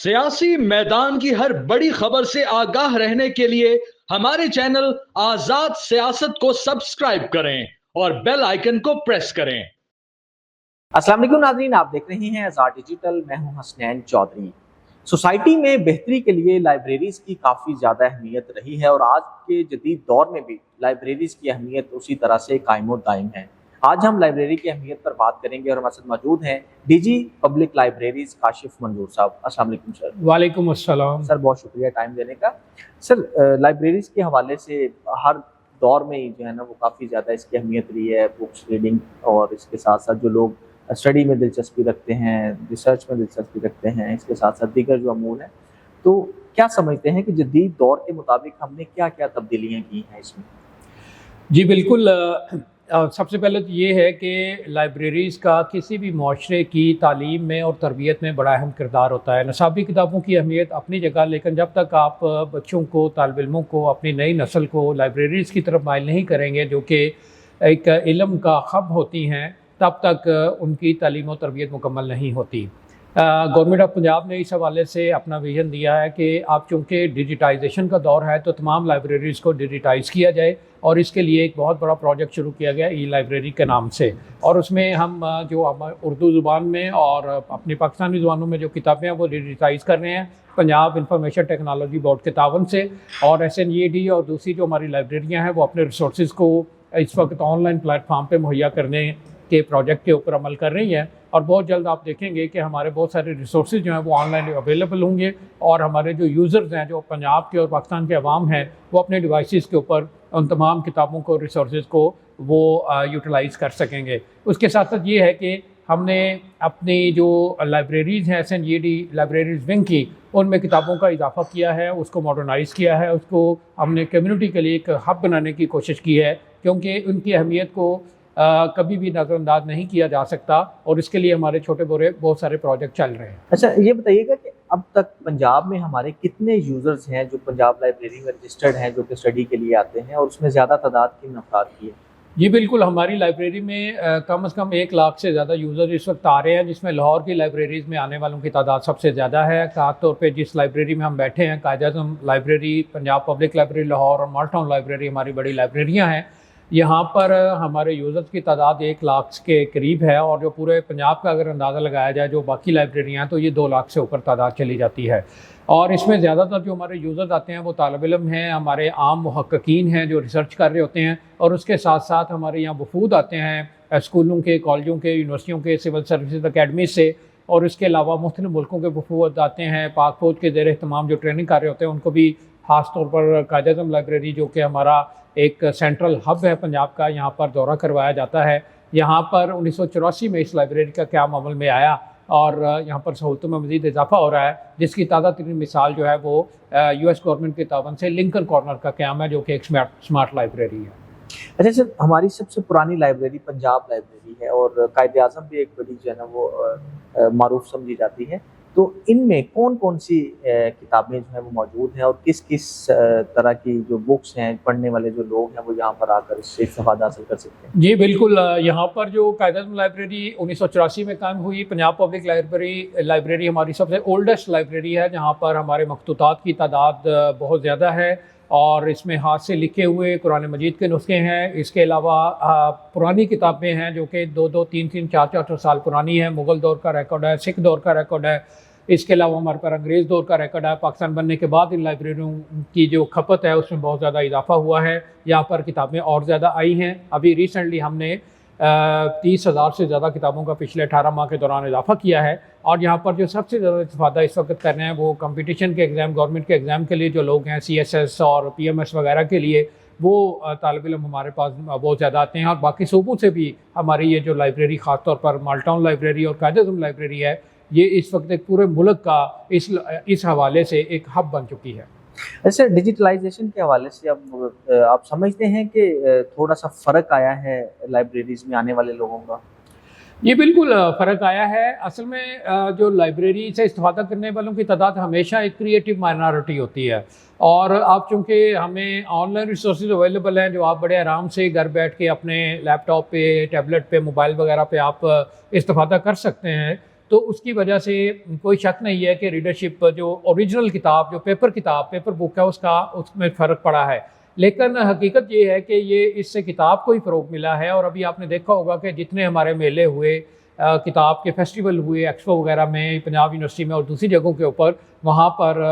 सियासी मैदान की हर बड़ी खबर से आगाह रहने के लिए हमारे चैनल आजाद सियासत को सब्सक्राइब करें और बेल आइकन को प्रेस करें। अस्सलाम वालेकुम नाज़रीन, आप देख रहे हैं आजाद डिजिटल। मैं हूं हसनैन चौधरी। सोसाइटी में बेहतरी के लिए लाइब्रेरीज की काफ़ी ज़्यादा अहमियत रही है और आज के जदीद दौर में भी लाइब्रेरीज की अहमियत उसी तरह से कायम दायम है। आज हम लाइब्रेरी की अहमियत पर बात करेंगे और हमारे साथ मौजूद हैं डीजी पब्लिक लाइब्रेरीज काशिफ मंजूर साहब। अस्सलाम वालेकुम सर। वालेकुम अस्सलाम सर, बहुत शुक्रिया टाइम देने का। सर, लाइब्रेरीज के हवाले से हर दौर में ही जो है ना वो काफ़ी ज़्यादा इसकी अहमियत रही है, बुक्स रीडिंग, और इसके साथ साथ जो लोग स्टडी में दिलचस्पी रखते हैं, रिसर्च में दिलचस्पी रखते हैं, इसके साथ साथ दीगर जो अमूल हैं, तो क्या समझते हैं कि जदीद दौर के मुताबिक हमने क्या क्या तब्दीलियाँ की हैं इसमें? जी बिल्कुल। सबसे पहले तो ये है कि लाइब्रेरीज़ का किसी भी माशरे की तालीम में और तरबियत में बड़ा अहम किरदार होता है। निसाबी किताबों की अहमियत अपनी जगह, लेकिन जब तक आप बच्चों को, तालिब इल्मों को, अपनी नई नस्ल को लाइब्रेरीज़ की तरफ माइल नहीं करेंगे जो कि एक इल्म का हब होती हैं, तब तक उनकी तालीम और तरबियत मुकम्मल नहीं होती। गवर्नमेंट ऑफ पंजाब ने इस हवाले से अपना विज़न दिया है कि आप चूँकि डिजिटाइजेशन का दौर है तो तमाम लाइब्रेरीज़ को डिजिटाइज़ किया जाए, और इसके लिए एक बहुत बड़ा प्रोजेक्ट शुरू किया गया ई लाइब्रेरी के नाम से। और उसमें हम जो उर्दू ज़ुबान में और अपनी पाकिस्तानी ज़ुबानों में जो किताबें हैं वो डिजिटाइज़ कर रहे हैं पंजाब इंफॉर्मेशन टेक्नोलॉजी बोर्ड के तावन से, और SNED और दूसरी जो हमारी लाइब्रेरियाँ हैं वो अपने रिसोर्स को इस वक्त ऑनलाइन प्लेटफॉर्म पर मुहैया करने के प्रोजेक्ट के ऊपर अमल कर रही हैं। और बहुत जल्द आप देखेंगे कि हमारे बहुत सारे रिसोर्सेज जो हैं वो ऑनलाइन अवेलेबल होंगे, और हमारे जो यूज़र्स हैं, जो पंजाब के और पाकिस्तान के अवाम हैं, वो अपने डिवाइसेस के ऊपर उन तमाम किताबों को, रिसोर्सेज को वो यूटिलाइज़ कर सकेंगे। उसके साथ साथ ये है कि हमने अपनी जो लाइब्रेरीज़ हैं SNED लाइब्रेरीज़ विंग की, उनमें किताबों का इजाफा किया है, उसको मॉडर्नाइज़ किया है, उसको हमने कम्युनिटी के लिए एक हब बनाने की कोशिश की है, क्योंकि उनकी अहमियत को कभी भी नज़रअंदाज नहीं किया जा सकता, और इसके लिए हमारे छोटे बड़े बहुत सारे प्रोजेक्ट चल रहे हैं। अच्छा, ये बताइएगा कि अब तक पंजाब में हमारे कितने यूज़र्स हैं जो पंजाब लाइब्रेरी में रजिस्टर्ड हैं, जो कि स्टडी के लिए आते हैं, और उसमें ज़्यादा तादाद किन अफराद की है? जी बिल्कुल, हमारी लाइब्रेरी में कम से कम 1 लाख से ज़्यादा यूज़र इस वक्त आ रहे हैं, जिसमें लाहौर की लाइब्रेरीज़ में आने वालों की तादाद सबसे ज़्यादा है। खास तौर पे जिस लाइब्रेरी में हम बैठे हैं, Quaid-e-Azam library, Punjab public library Lahore और माल टाउन लाइब्रेरी हमारी बड़ी लाइब्रेरियाँ हैं। यहाँ पर हमारे यूज़र्स की तादाद 1 लाख के करीब है, और जो पूरे पंजाब का अगर अंदाज़ा लगाया जाए जो बाकी लाइब्रेरियाँ हैं, तो ये 2 लाख से ऊपर तादाद चली जाती है। और इसमें ज़्यादातर जो हमारे यूज़र्स आते हैं वो तालिब इल्म हैं, हमारे आम मुहक्किकीन हैं जो रिसर्च कर रहे होते हैं, और उसके साथ साथ हमारे यहाँ वफूद आते हैं स्कूलों के, कॉलेजों के, यूनिवर्सिटियों के, सिविल सर्विसेज अकेडमी से, और इसके अलावा मुख्तलिफ मुल्कों के वफूद आते हैं। पाक फौज के ज़ेर एहतमाम जो ट्रेनिंग कर रहे होते हैं उनको भी, ख़ास तौर पर कायद-ए-आज़म लाइब्रेरी जो कि हमारा एक सेंट्रल हब है पंजाब का, यहाँ पर दौरा करवाया जाता है। यहाँ पर 1984 में इस लाइब्रेरी का क़याम अमल में आया, और यहाँ पर सहूलतों में मज़ीद इजाफा हो रहा है, जिसकी ताज़ा तरीन मिसाल जो है वो US गवर्नमेंट के तावन से लिंकन कॉर्नर का क़याम है, जो कि एक स्मार्ट लाइब्रेरी है। अच्छा सर, हमारी सबसे पुरानी लाइब्रेरी पंजाब लाइब्रेरी है, और कायद-ए-आज़म भी एक बड़ी जो है ना वो मारूफ समझी जाती है, तो इनमें कौन कौन सी किताबें जो हैं वो मौजूद हैं, और किस किस तरह की जो बुक्स हैं, पढ़ने वाले जो लोग हैं वो यहाँ पर आकर इससे इस्तेफादा हासिल कर सकते हैं? जी बिल्कुल। यहाँ पर जो कायद-ए-आज़म लाइब्रेरी 1984 में कायम हुई, पंजाब पब्लिक लाइब्रेरी हमारी सबसे ओल्डेस्ट लाइब्रेरी है, जहाँ पर हमारे मखतूतात की तादाद बहुत ज़्यादा है, और इसमें हाथ से लिखे हुए कुरान मजीद के नुस्खे हैं। इसके अलावा पुरानी किताबें हैं जो कि 2-2, 3-3, 4-4 साल पुरानी है। मुग़ल दौर का रिकॉर्ड है, सिख दौर का रिकॉर्ड है, इसके अलावा हमारे पास अंग्रेज़ दौर का रिकॉर्ड है। पाकिस्तान बनने के बाद इन लाइब्रेरियों की जो खपत है उसमें बहुत ज़्यादा इजाफा हुआ है, यहाँ पर किताबें और ज़्यादा आई हैं। अभी रिसेंटली हमने 30,000 से ज़्यादा किताबों का पिछले 18 माह के दौरान इजाफा किया है, और यहाँ पर जो सबसे ज़्यादा इस्तेफादा इस वक्त कर रहे हैं वो कंपटीशन के एग्ज़ाम, गवर्नमेंट के एग्ज़ाम के लिए जो लोग हैं, CSS और PMS वगैरह के लिए, वो तालिब इल्म हमारे पास बहुत ज़्यादा आते हैं। और बाकी सूबों से भी हमारी ये जो लाइब्रेरी, ख़ास तौर पर माल टाउन लाइब्रेरी और कायद-ए-आज़म लाइब्रेरी है, ये इस वक्त एक पूरे मुल्क का इस हवाले से एक हब बन चुकी है। अच्छा, डिजिटलाइजेशन के हवाले से अब आप समझते हैं कि थोड़ा सा फ़र्क आया है लाइब्रेरीज़ में आने वाले लोगों का? ये बिल्कुल फ़र्क आया है। असल में जो लाइब्रेरी से इस्तेफादा करने वालों की तादाद हमेशा एक क्रिएटिव माइनॉरिटी होती है, और आप चूँकि हमें ऑनलाइन रिसोर्सेज अवेलेबल हैं जो आप बड़े आराम से घर बैठ के अपने लैपटॉप पे, टैबलेट पे, मोबाइल वगैरह पे आप इस्तेफादा कर सकते हैं, تو اس کی وجہ سے کوئی شک نہیں ہے کہ ریڈرشپ جو اوریجنل کتاب، جو پیپر بک ہے، اس میں فرق پڑا ہے. لیکن حقیقت یہ ہے کہ یہ اس سے کتاب کو ہی فروغ ملا ہے. اور ابھی آپ نے دیکھا ہوگا کہ جتنے ہمارے میلے ہوئے، کتاب کے فیسٹیول ہوئے، ایکسپو وغیرہ میں، پنجاب یونیورسٹی میں اور دوسری جگہوں کے اوپر، وہاں پر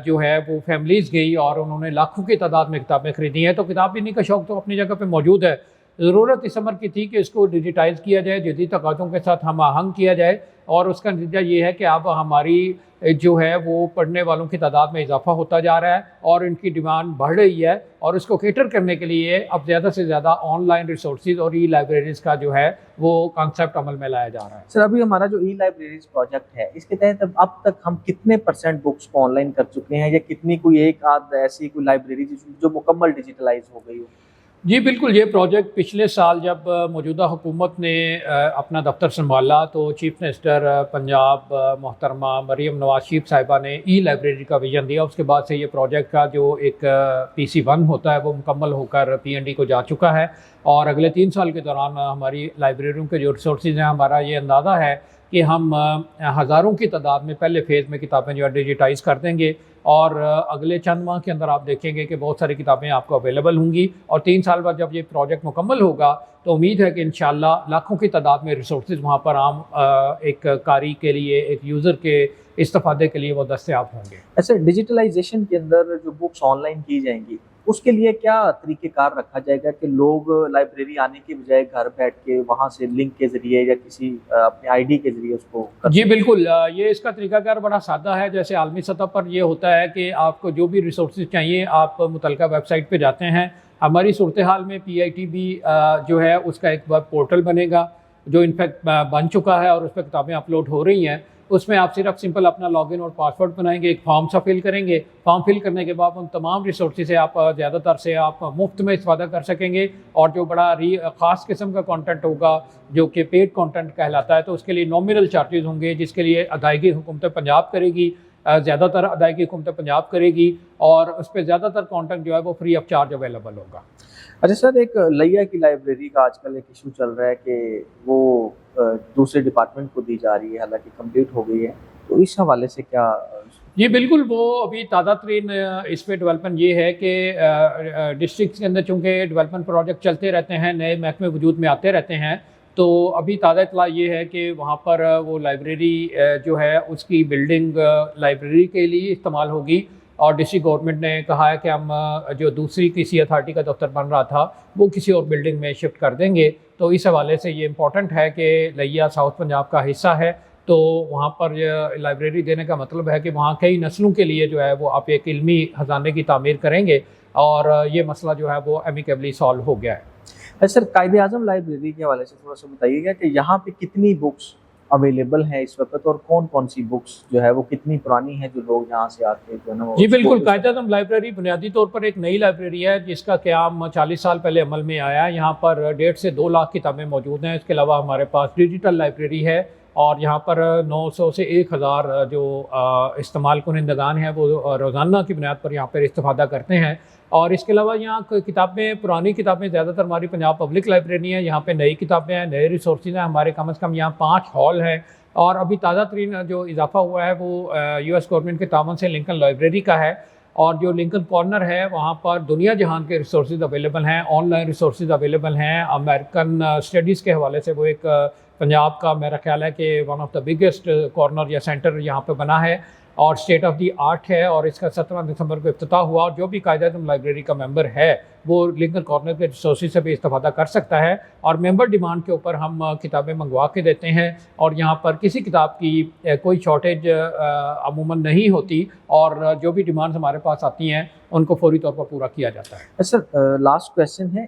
جو ہے وہ فیملیز گئی اور انہوں نے لاکھوں کی تعداد میں کتابیں خریدی ہیں. تو کتاب پڑھنے کا شوق تو اپنی جگہ پہ موجود ہے. ضرورت اس عمر کی تھی کہ اس کو ڈیجیٹائز کیا جائے، جدید تقاضوں کے ساتھ ہم آہنگ کیا جائے، اور اس کا نتیجہ یہ ہے کہ اب ہماری جو ہے وہ پڑھنے والوں کی تعداد میں اضافہ ہوتا جا رہا ہے اور ان کی ڈیمانڈ بڑھ رہی ہے. اور اس کو کیٹر کرنے کے لیے اب زیادہ سے زیادہ آن لائن ریسورسز اور ای لائبریریز کا جو ہے وہ کانسیپٹ عمل میں لایا جا رہا ہے. سر، ابھی ہمارا جو ای لائبریریز پروجیکٹ ہے، اس کے تحت اب تک ہم کتنے % بکس کو آن لائن کر چکے ہیں، یا کتنی کوئی ایک آدھ ایسی کوئی لائبریری جو مکمل ڈیجیٹلائز ہو گئی ہو؟ جی بالکل، یہ پروجیکٹ پچھلے سال جب موجودہ حکومت نے اپنا دفتر سنبھالا تو چیف منسٹر پنجاب محترمہ مریم نواز شریف صاحبہ نے ای لائبریری کا ویژن دیا. اس کے بعد سے یہ پروجیکٹ کا جو ایک PC1 ہوتا ہے وہ مکمل ہو کر PND کو جا چکا ہے. اور اگلے 3 سال کے دوران ہماری لائبریریوں کے جو ریسورسز ہیں، ہمارا یہ اندازہ ہے کہ ہم ہزاروں کی تعداد میں پہلے فیز میں کتابیں جو ہے ڈیجیٹائز کر دیں گے، اور اگلے چند ماہ کے اندر آپ دیکھیں گے کہ بہت ساری کتابیں آپ کو اویلیبل ہوں گی. اور 3 سال بعد جب یہ پروجیکٹ مکمل ہوگا تو امید ہے کہ انشاءاللہ لاکھوں کی تعداد میں ریسورسز وہاں پر عام ایک قاری کے لیے، ایک یوزر کے استفادے کے لیے وہ دستیاب ہوں گے. ایسے ڈیجیٹلائزیشن کے اندر جو بکس آن لائن کی جائیں گی، اس کے لیے کیا طریقہ کار رکھا جائے گا کہ لوگ لائبریری آنے کے بجائے گھر بیٹھ کے وہاں سے لنک کے ذریعے یا کسی اپنے ID کے ذریعے اس کو جی بالکل، یہ اس کا طریقہ کار بڑا سادہ ہے. جیسے عالمی سطح پر یہ ہوتا ہے کہ آپ کو جو بھی ریسورسز چاہیے آپ متعلقہ ویب سائٹ پہ جاتے ہیں. ہماری صورتحال میں PITB جو ہے اس کا ایک ویب پورٹل بنے گا جو انفیکٹ بن چکا ہے اور اس پہ کتابیں اپلوڈ ہو رہی ہیں. اس میں آپ صرف سمپل اپنا لاگ ان اور پاسورڈ بنائیں گے، ایک فارم سا فل کریں گے. فارم فل کرنے کے بعد ان تمام ریسورسز سے آپ زیادہ تر سے آپ مفت میں استفادہ کر سکیں گے. اور جو بڑا خاص قسم کا کانٹینٹ ہوگا جو کہ پیڈ کانٹینٹ کہلاتا ہے تو اس کے لیے نومینل چارجز ہوں گے، جس کے لیے ادائیگی حکومت پنجاب کرے گی، زیادہ تر ادائیگی حکومت پنجاب کرے گی، اور اس پہ زیادہ تر کانٹینٹ جو ہے وہ فری آف چارج اویلیبل ہوگا. اچھا سر، ایک لیا کی لائبریری کا آج کل ایک ایشو چل رہا ہے کہ وہ دوسرے ڈپارٹمنٹ کو دی جا رہی ہے، حالانکہ کمپلیٹ ہو گئی ہے، تو اس حوالے سے کیا؟ جی بالکل، وہ ابھی تازہ ترین اس پہ ڈیولپمنٹ یہ ہے کہ ڈسٹرکٹس کے اندر چونکہ ڈیولپمنٹ پروجیکٹ چلتے رہتے ہیں، نئے محکمے وجود میں آتے رہتے ہیں، تو ابھی تازہ اطلاع یہ ہے کہ وہاں پر وہ لائبریری جو ہے اس کی بلڈنگ لائبریری کے لیے استعمال ہوگی. اور ڈسٹرکٹ گورنمنٹ نے کہا ہے کہ ہم جو دوسری کسی اتھارٹی کا دفتر بن رہا تھا وہ کسی اور بلڈنگ میں شفٹ کر دیں گے. تو اس حوالے سے یہ امپورٹنٹ ہے کہ لیا ساؤتھ پنجاب کا حصہ ہے، تو وہاں پر لائبریری دینے کا مطلب ہے کہ وہاں کئی نسلوں کے لیے جو ہے وہ آپ ایک علمی خزانے کی تعمیر کریں گے، اور یہ مسئلہ جو ہے وہ ایمیکیبلی سالو ہو گیا ہے. سر، قائد اعظم لائبریری کے حوالے سے تھوڑا سا بتائیے گا کہ یہاں پہ کتنی بکس اویلیبل ہیں اس وقت، اور کون کون سی بکس جو ہے وہ کتنی پرانی ہیں جو لوگ یہاں سے آتے ہیں جو نا؟ جی بالکل، قائد اعظم لائبریری بنیادی طور پر ایک نئی لائبریری ہے جس کا قیام 40 سال پہلے عمل میں آیا ہے. یہاں پر 1.5 سے 2 لاکھ کتابیں موجود ہیں. اس کے علاوہ ہمارے پاس ڈیجیٹل لائبریری ہے، اور یہاں پر 900 سے 1000 جو استعمال کنندگان ہیں وہ روزانہ کی بنیاد پر یہاں پر استفادہ کرتے ہیں. اور اس کے علاوہ یہاں کتابیں، پرانی کتابیں زیادہ تر ہماری پنجاب پبلک لائبریری ہیں. یہاں پہ نئی کتابیں ہیں، نئے ریسورسز ہیں. ہمارے کم از کم یہاں 5 ہال ہیں. اور ابھی تازہ ترین جو اضافہ ہوا ہے وہ US گورنمنٹ کے تعاون سے لنکن لائبریری کا ہے. اور جو لنکن کارنر ہے وہاں پر دنیا جہان کے ریسورسز اویلیبل ہیں، آن لائن ریسورسز اویلیبل ہیں. امریکن اسٹڈیز کے حوالے سے وہ ایک پنجاب کا میرا خیال ہے کہ one of the biggest corner یا سینٹر یہاں پہ بنا ہے، اور اسٹیٹ آف دی آرٹ ہے. اور اس کا 17 دسمبر کو افتتاح ہوا. اور جو بھی قائد اعظم لائبریری کا ممبر ہے وہ لنکن کارنر کے ریسورسز سے بھی استفادہ کر سکتا ہے. اور ممبر ڈیمانڈ کے اوپر ہم کتابیں منگوا کے دیتے ہیں، اور یہاں پر کسی کتاب کی کوئی شارٹیج عموماً نہیں ہوتی، اور جو بھی ڈیمانڈز ہمارے پاس آتی ہیں ان کو فوری طور پر پورا کیا جاتا ہے. سر، لاسٹ کویسچن ہے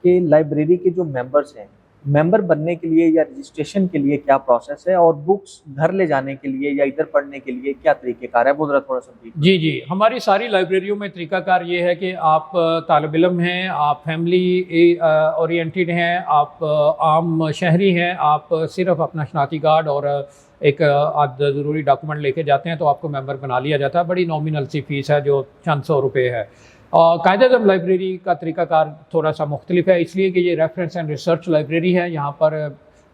کہ لائبریری کے جو ممبرز ہیں، ممبر بننے کے لیے یا رجسٹریشن کے لیے کیا پروسیس ہے، اور بکس گھر لے جانے کے لیے یا ادھر پڑھنے کے لیے کیا طریقہ کار ہے، وہ ذرا تھوڑا سا؟ جی ہماری ساری لائبریریوں میں طریقہ کار یہ ہے کہ آپ طالب علم ہیں، آپ فیملی اورینٹیڈ ہیں، آپ عام شہری ہیں، آپ صرف اپنا شناختی کارڈ اور ایک ضروری ڈاکومنٹ لے کے جاتے ہیں تو آپ کو ممبر بنا لیا جاتا ہے. بڑی نامنل سی فیس ہے جو چند 100 روپے ہے. قائد اعظم لائبریری کا طریقہ کار تھوڑا سا مختلف ہے، اس لیے کہ یہ ریفرنس اینڈ ریسرچ لائبریری ہے. یہاں پر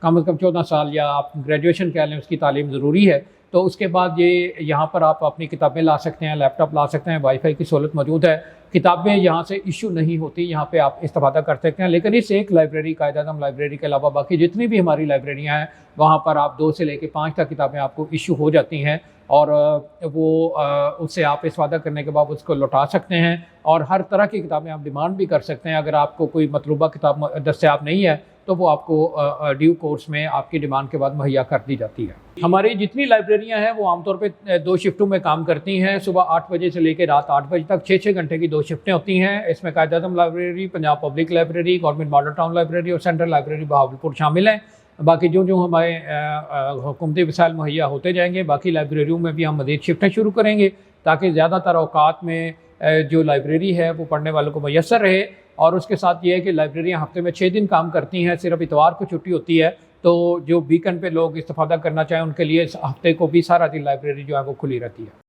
कम से कम 14 साल या आप ग्रेजुएशन कह लें उसकी तालीम ज़रूरी है। तो उसके बाद ये यहाँ पर आप अपनी किताबें ला सकते हैं, लैपटॉप ला सकते हैं, वाईफाई की सहूलत मौजूद है, किताबें यहाँ से इशू नहीं होती, यहाँ पे आप इस्तेफादा कर सकते हैं। लेकिन इस एक लाइब्रेरी कायद-ए-आज़म लाइब्रेरी के अलावा बाकी जितनी भी हमारी लाइब्रेरियाँ हैं वहाँ पर आप 2 से लेकर 5 तक किताबें आपको इशू हो जाती हैं और उससे आप इस्तेफादा करने के बाद उसको लौटा सकते हैं और हर तरह की किताबें आप डिमांड भी कर सकते हैं। अगर आपको कोई मतलूबा किताब दस्तयाब नहीं है तो वो आपको ड्यू कोर्स में आपकी डिमांड के बाद मुहैया कर दी जाती है। हमारी जितनी लाइब्रेरियां हैं वो आमतौर पे 2 शिफ्टों में काम करती हैं। सुबह 8 बजे से लेकर रात 8 बजे तक 6-6 घंटे की 2 शिफ्टें होती हैं। इसमें Quaid-e-Azam library, Punjab public library, government model town library और सेंट्रल लाइब्रेरी बहावलपुर शामिल हैं। बाकी जो हमारे हुकूमती वसाइल मुहैया होते जाएंगे बाकी लाइब्रेरियों में भी हम मज़ीद शिफ्टें शुरू करेंगे ताकि ज़्यादातर औकात में जो लाइब्रेरी है वो पढ़ने वालों को मैसर रहे। और उसके साथ ये है कि लाइब्रेरियाँ हफ्ते में 6 दिन काम करती हैं, सिर्फ इतवार को छुट्टी होती है। तो जो वीकेंड पे लोग इस्तेफादा करना चाहें उनके लिए इस हफ्ते को भी सारा दिन लाइब्रेरी जो है वो खुली रहती है।